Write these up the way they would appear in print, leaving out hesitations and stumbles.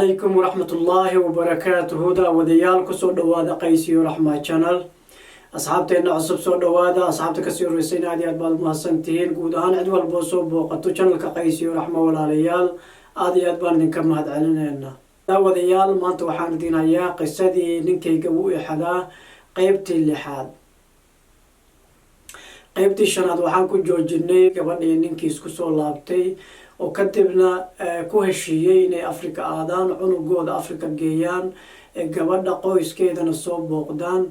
عليكم ورحمة الله وبركاته. دا وديال كسو دوادا قيسي ورحمة channel. أصحابتنا عصب سو دوادا أصحابتك كسير رسين عادي أدبال مهسنتين قودان عدو البوسو بوقتو channel كقيسي ورحمة والاليال عادي أدبال ننكم هاد علينا. دا وديال ما انتو وحان دين هيا قصدي ننكي قبوئي حدا قيبتي اللي حاد قيبتي الشناد وحان كو جوجيني قبل ننكي اسكسو لابتي وكتبنا كوهشيي inay Afrika aadaan cunugooda Afrika geeyaan gabadha qoyskeedana soo booqdaan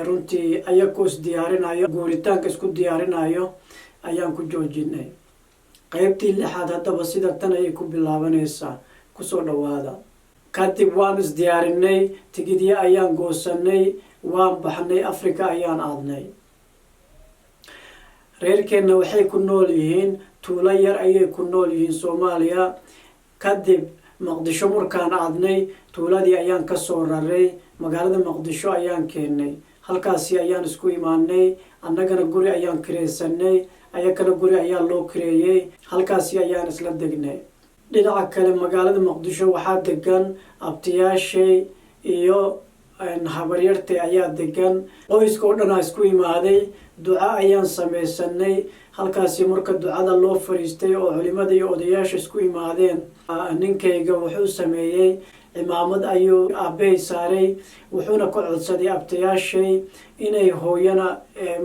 runtii ayagoo is diyaarinayo guuritaanka isku diyaarinayo ayaan ku joojinay qaybtii lixaad hadaba sida tan ay ku bilaabanaysaa ku soo dhawaada kadib waan is diyaarinay tigidya ayaan goosanay waan baxnay Afrika ayaan aadnay reerkeena waxay ku nool yihiin tuula yar ayay ku nool yihiin Soomaaliya kadib Muqdisho markaan aadnay tuuladii ayaan ka soo raray magaalada Muqdisho ayaan keenay halkaasi ayaan isku imaanay annagana guri ayaan kireysanay ayakana guri ayaa loo kireeyay halkaasi ayaan isla degnay dhinaca kale magaalada Muqdisho waxaa degan abtiyaashay iyo habaryartay ayaa degan qoyska oo dhan isku imaaday duca ayaan sameysanay halkaasi marka ducada loo fariistay oo culimada iyo odayaasha isku imaadeen ninkayga wuxuu sameeyay imaamad ayuu aabay saaray wuxuuna ku codsaday abtiyaashay inay hooyana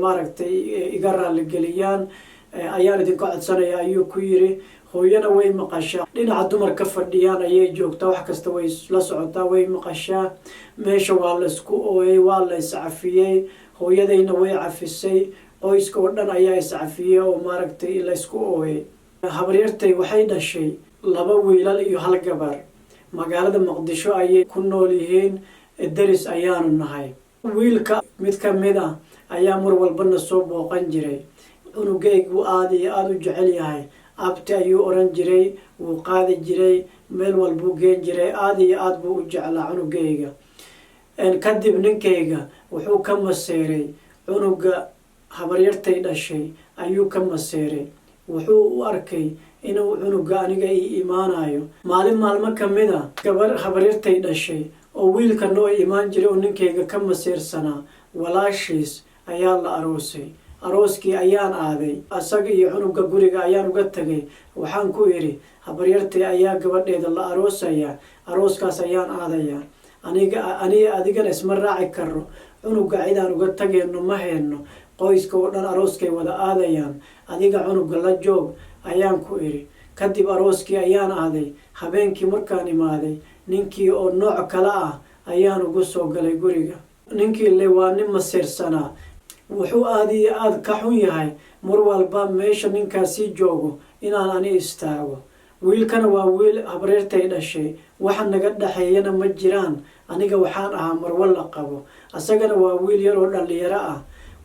maaragtay iga raali geliyaan ayaan idin ka codsanaya ayuu ku yiri hooyana way maqashaa dhinaca dumarka fadhiyaan ayay joogtaa wax kasta way la socotaa way maqashaa meesha waa la isku ooyay waa la iscafiyay hooyadayna way cafisay qoyska oo dhan ayaa iscafiyay oo maaragtay la isku ooyay habaryartay waxay dhashay laba wiilal iyo hal gabar magaalada Muqdisho ayay ku nool yihiin daris ayaanu nahay wiilka mid ka mid ah ayaa mar walbana soo booqan jiray cunugaygu aad iyo aad u jecel yahay abti ayuu oran jiray wuu qaadi jiray meel walbuu geen jiray aad iyo aad buu u jeclaa cunugayga kadib ninkayga wuxuu ka maseeray cunuga habaryartay dhashay ayuu ka maseeray wuxuu u arkay inuu cunuga aniga ii imaanayo maalmo kamid ah gabar habaryartay dhashay oo wiilka noo imaan jiray oo ninkayga ka maseersanaa walaashiis ayaa la aroosay arooskii ayaan aaday asaga iyo cunuga guriga ayaan uga tagay waxaan ku iri habaryartay ayaa gabadheeda la aroosaya arooskaas ayaan aadaya aniga adigana isma raaci karo cunuga cidaan uga tageyno ma hayno qoyska oo dhan arooskay wada aadayaan adiga cunuga la joog ayaan ku iri kadib arooskii ayaan aaday habeenkii markaan imaaday ninkii oo nooc kala ah ayaan ugu soo galay guriga ninkii le waa nin maseersanaa wuxuu aad iyo aad ka xun yahay mar walba meesha ninkaasi joogo inaan ani istaago wiilkana waa wiil habaryartay dhashay waxa naga dhaxeeyana ma jiraan aniga waxaan ahaa marwo la qabo asagana waa wiil yar oo dhalinyaro ah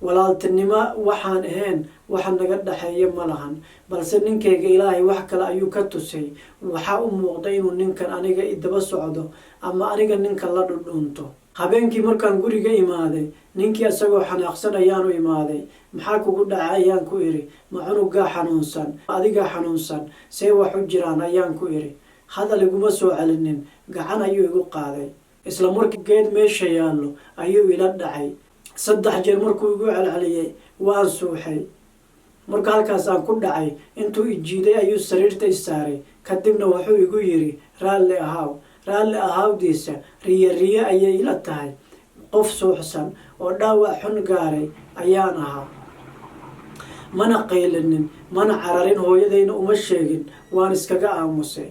walaaltinimo waxaan ahayn waxa naga dhaxeeya ma lahan balse ninkayga ilaahay wax kale ayuu ka tusay waxa u muuqda inuu ninkan aniga idaba socdo ama aniga ninka la dhudhunto habeenkii markaan guriga imaaday ninkii asagoo xanaaqsan ayaanu imaaday maxaa kugu dhacay ayaan ku iri ma cunugaa xanuunsan adiga xanuunsan see wax u jiraan ayaan ku iri hadal iguma soo celinin gacan ayuu igu qaaday isla markii geed meesha yaallo ayuu ila dhacay 3 jeer markuu igu celceliyay waan suuxay marka halkaas aan ku dhacay intuu ijiiday ayuu sariirta isaaray kadibna wuxuu igu yiri raalli ahaawdiisa riya ayay ila tahay qof suuxsan oo dhaawac xun gaaray ayaan ahaa mana qaylinin mana cararin hooyadayna uma sheegin waan iskaga aamusay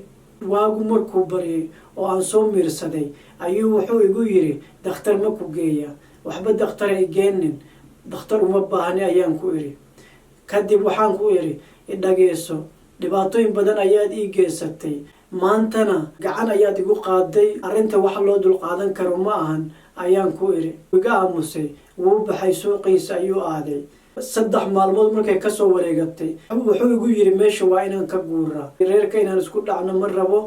waagu markuu baryay oo aan soo miirsaday ayuu wuxuu igu yiri dhakhtar ma ku geeya waxba dhakhtar ay geenin dhakhtar uma baahni ayaan ku iri kadib waxaan ku iri idhageeso dhibaatooyin badan ayaad ii geysatay maantana gacan ayaad igu qaaday arrinta wax loo dul qaadan karo ma ahan ayaan ku iri iga aamusay wuu baxay suuqiisa ayuu aaday 3 maalmood markay ka soo wareegatay wuxuu igu yiri meesha waa inaan ka guuraa reerka inaan isku dhacno ma rabo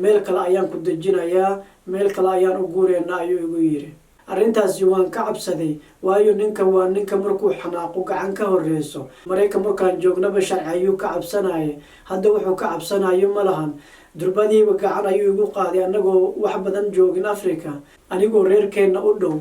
meel kale ayaan ku dejinayaa meel kale ayaan u guureynaa ayuu igu yiri arrintaasi waan ka cabsaday waayo ninka markuu xanaaqo gacan ka horeyso mareyka markaan joognaba sharci ayuu ka cabsanayay hadda wuxuu ka cabsanayo ma lahan durbadiiba gacan ayuu igu qaaday annagoo wax badan joogin Africa anigoo reerkeena u dhow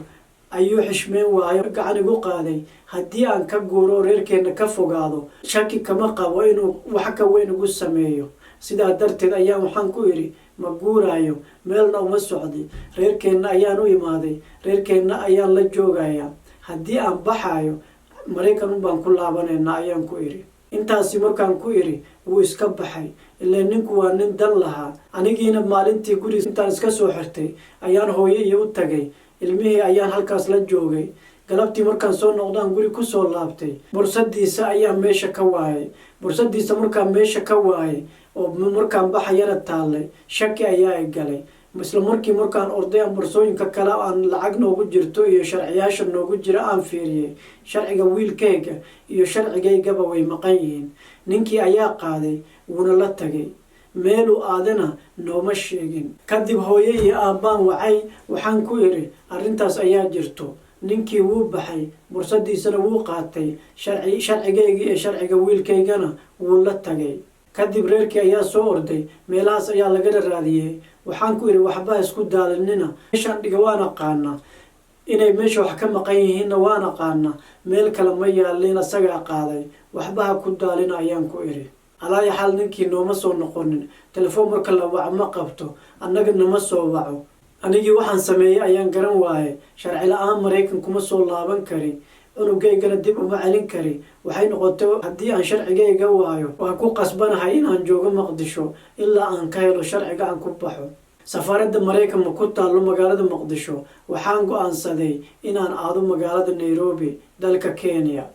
ayuu xishmeen waayo gacan igu qaaday haddii aan ka guuro reerkeena ka fogaado shaki kama qabo inuu wax ka weyn ugu sameeyo sidaa darteed ayaan waxaan ku iri ma guuraayo meelna uma socdi reerkeena ayaan u imaaday reerkeena ayaan la joogayaa haddii aan baxaayo Mareykan baan ku laabaneynaa ayaan ku iri intaasi markaan ku iri wuu iska baxay ilaa ninku waa nin dan lahaa anigiina maalintii guriga intaan iska soo xirtay ayaan hooyo iyo u tagay ilmihii ayaan halkaas la joogay galabtii markaan soo noqdaan guri ku soo laabtay bursadiisa ayaan meesha ka waayay bursadiisa markaan meesha ka waayay oo markaan baxayana taalay shaki ayaa ay galay isla markaan orday aan bursooyinka kale aan lacag noogu jirto iyo sharciyaasha noogu jira aan fiiriyay sharciga wiilkayga iyo sharcigaygaba way maqan yihiin ninkii ayaa qaaday wuuna la tagay meeluu aadana nooma sheegin kadib hooyo iyo aabbaan wacay waxaan ku iri arrintaas ayaa jirto ninkii wuu baxay bursadiisana wuu qaatay sharcigayga iyo sharciga wiilkaygana wuu la tagay kadib reerkii ayaa soo orday meelahaas ayaa laga raadiyay waxaan ku iri waxba isku daalinina meeshaan dhiga waan aqaana inay meesha wax ka maqan yihiinna waan aqaana meel kale ma yaalin asagaa qaaday waxba ha ku daalina ayaan ku iri alaa yaxal ninkii nooma soo noqonin telefoon marka la waco ma qabto annaga nama soo waco anigii waxaan sameeyay ayaan garan waayay sharci la-aan Mareykan kuma soo laaban kari cunugaygana dib uma celin kari waxay noqotay haddii aan sharcigayga waayo waan ku qasbanahay inaan joogo Muqdisho ilaa aan ka helo sharciga aan ku baxo safaaradda Mareykan ma ku taalo magaalada Muqdisho waxaan go'aansaday inaan aado magaalada Nairobi dalka Kenya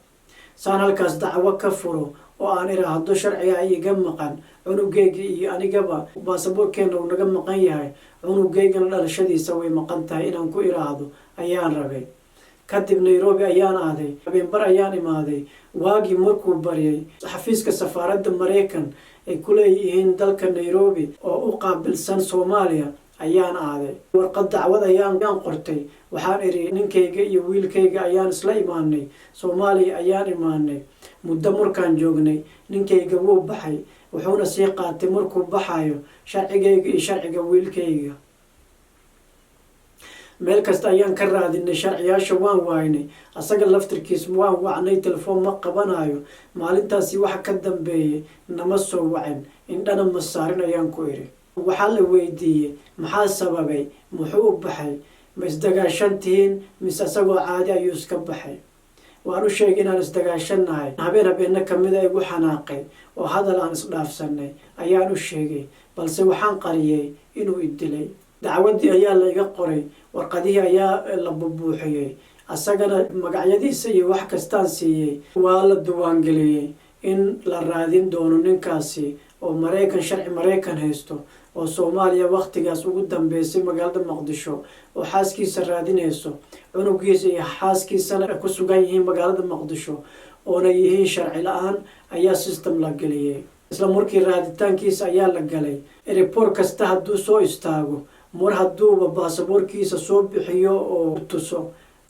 saan halkaas dacwo ka furo oo aan iraahdo sharciga iga maqan cunugayga iyo anigaba baasaboorkeena uu naga maqan yahay cunugaygana dhalashadiisa way maqan tahay inaan ku iraahdo ayaan rabay kadib Nairobi ayaan aaday habeenbar ayaan imaaday waagii markuu baryay xafiiska safaaradda Mareykan ay ku leeyihiin dalka Nairobi oo u qaabilsan Soomaaliya ayaan aaday warqad dacwad ayaan qortay waxaan iri ninkayga iyo wiilkayga ayaan isla imaanay Soomaaliya ayaan imaanay muddo markaan joognay ninkayga wuu baxay wuxuuna sii qaatay markuu baxayo sharcigayga iyo sharciga wiilkayga meel kasta ayaan ka raadinay sharciyaasha waan waynay asaga laftirkiis waan wacnay telefoon ma qabanayo maalintaasi waxa ka dambeeyay nama soo wacin indhana ma saarin ayaan ku iri waxaa la weydiiyey maxaa sababay muxuu u baxay ma isdagaashantihiin mise asagoo caadi ayuu iska baxay waan u sheegay inaan isdagaashanahay habeenna kamida igu xanaaqay oo hadal aan isdhaafsanay ayaan u sheegay balse waxaan qariyay inuu idilay dacwadii ayaa la iga qoray warqadihii ayaa la buuxiyay asagana magacyadiisa iyo wax kastaan siiyay waa la diiwaangeliyay in la raadin doono ninkaasi oo Mareykan sharci Mareykan haysto oo Soomaaliya waqtigaas ugu dambeysay magaalada Muqdisho oo xaaskiisa raadinayso cunugiisa iyo xaaskiisana ku sugan yihiin magaalada Muqdisho oo ay yihiin sharci la-aan ayaa system la geliyay isla markii raaditaankiisa ayaa la galay airport kasta hadduu soo istaago mar hadduuba baasaboorkiisa soo bixiyo oo tuso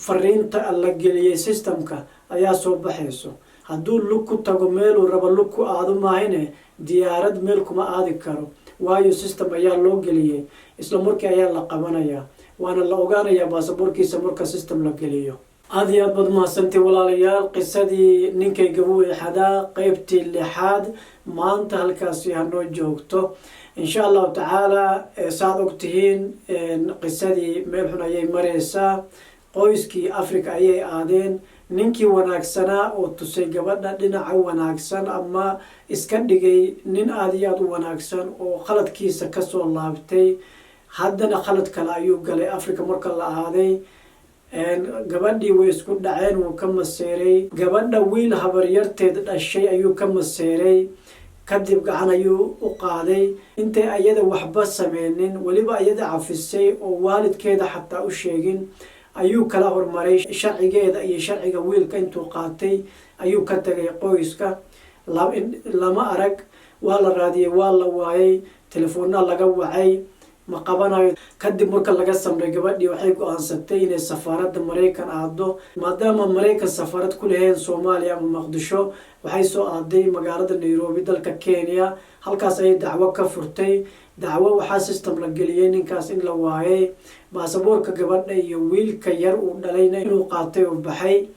fariinta la geliyay systemka ayaa soo baxayso hadduu lug ku tago meeluu rabo lug ku aado maahine diyaarad meel kuma aadi karo waayo system ayaa loo geliyay isla markii ayaa la qabanayaa waana la ogaanayaa baasaboorkiisa marka system la geliyo aad iyo aad baad mahadsantii walaalayaal qisadii ninkayga wuu ixadaa qaybtii 6aad maanta halkaasi hanoo joogto insha allahu tacaala saad ogtihiin qisadii meel xun ayay maraysaa qoyskii Afrika ayay aadeen ninkii wanaagsanaa oo tusay gabadha dhinaca wanaagsan ama iska dhigay nin aad iyo aad u wanaagsan oo khaladkiisa ka soo laabtay haddana khalad kale ayuu galay Afrika marka la aaday gabadhii way isku dhaceen wuu ka maseeray gabadha wiil habaryarteed dhashay ayuu ka maseeray kadib gacan ayuu u qaaday intay ayada waxba sameynin waliba ayada cafisay oo waalidkeeda xataa u sheegin ayuu kala hormaray sharcigeeda iyo sharciga wiilka intuu qaatay ayuu ka tagay qoyska lama arag waa la raadiyay waa la waayay telefoonna laga wacay ma qabanayo. kadib marka laga samray gabadhii waxay go-aansatay inay safaaradda maraykan aado, maadaama maraykan safaarad ku leheen soomaaliya ama muqdisho, waxay soo aaday magaalada nairobi dalka kenya. halkaas ayay dacwo ka furtay. dacwo waxaa system la geliyey ninkaas in la waayay, baasaboorka gabadha iyo wiilka yar uu dhalayna inuu qaatay oo baxay.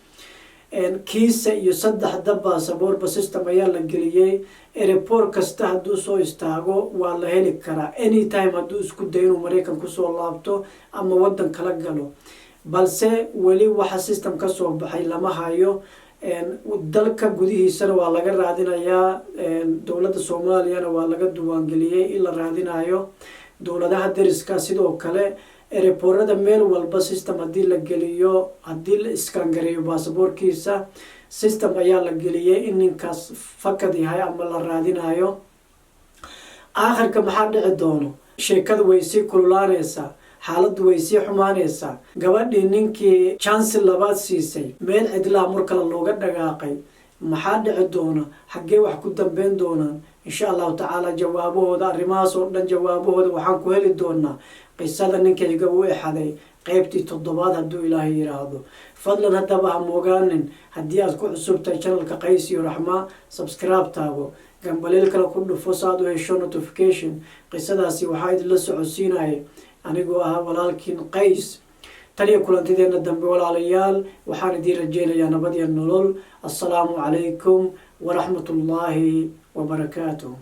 kiisa iyo 3 baasaboorba system ayaa la geliyey. airport kasta hadduu soo istaago waa la heli karaa anytime hadduu isku dayo inuu maraykan kusoo laabto ama waddan kala galo. balse weli waxa system ka soo baxay lama hayo. dalka gudihiisana waa laga raadinayaa, dowladda soomaaliyana waa laga diiwaangeliyey in la raadinayo. dowladaha dariska sidoo kale airportada meel walba system haddii la geliyo, haddii la iskangareeyo baasaboorkiisa, system ayaa la geliyey in ninkaas fakad yahay ama la raadinayo. aakhirka maxaa dhici doono? sheekada way sii kululaanaysaa, xaaladdu way sii xumaanaysaa. gabadhii ninkii chance labaad siisay meel cidlaa mar kale looga dhagaaqay. maxaa dhici doona? xaggee wax ku dambeyn doonaan? insha allahu tacaala jawaabahooda, arrimahaas oo dhan jawaabahooda waxaan ku heli doonaa qisada ninkayga u exaday qaybtii 7 hadduu ilaahay yiraahdo. fadlan haddaba ha moogaanin, haddii aad ku cusubtahay channelka Qays iyo Raxma, subscribe taabo, gambaleel kale ku dhufo saad u hesho notification. qisadaasi waxaa idinla socodsiinaya anigoo ah walaalkiin Qays. taliya kulantideena dambe walaalayaal, waxaan idin rajeynayaa nabad iyo nolol. assalaamu calaykum waraxmatullaahi wabarakaatuh.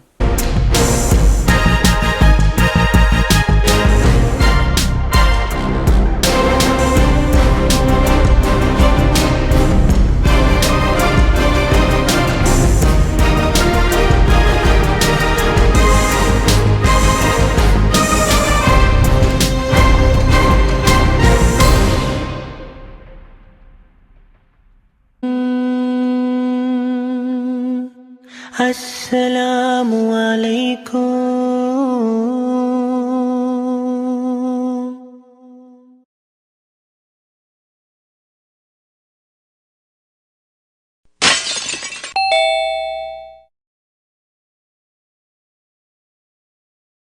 السلام عليكم.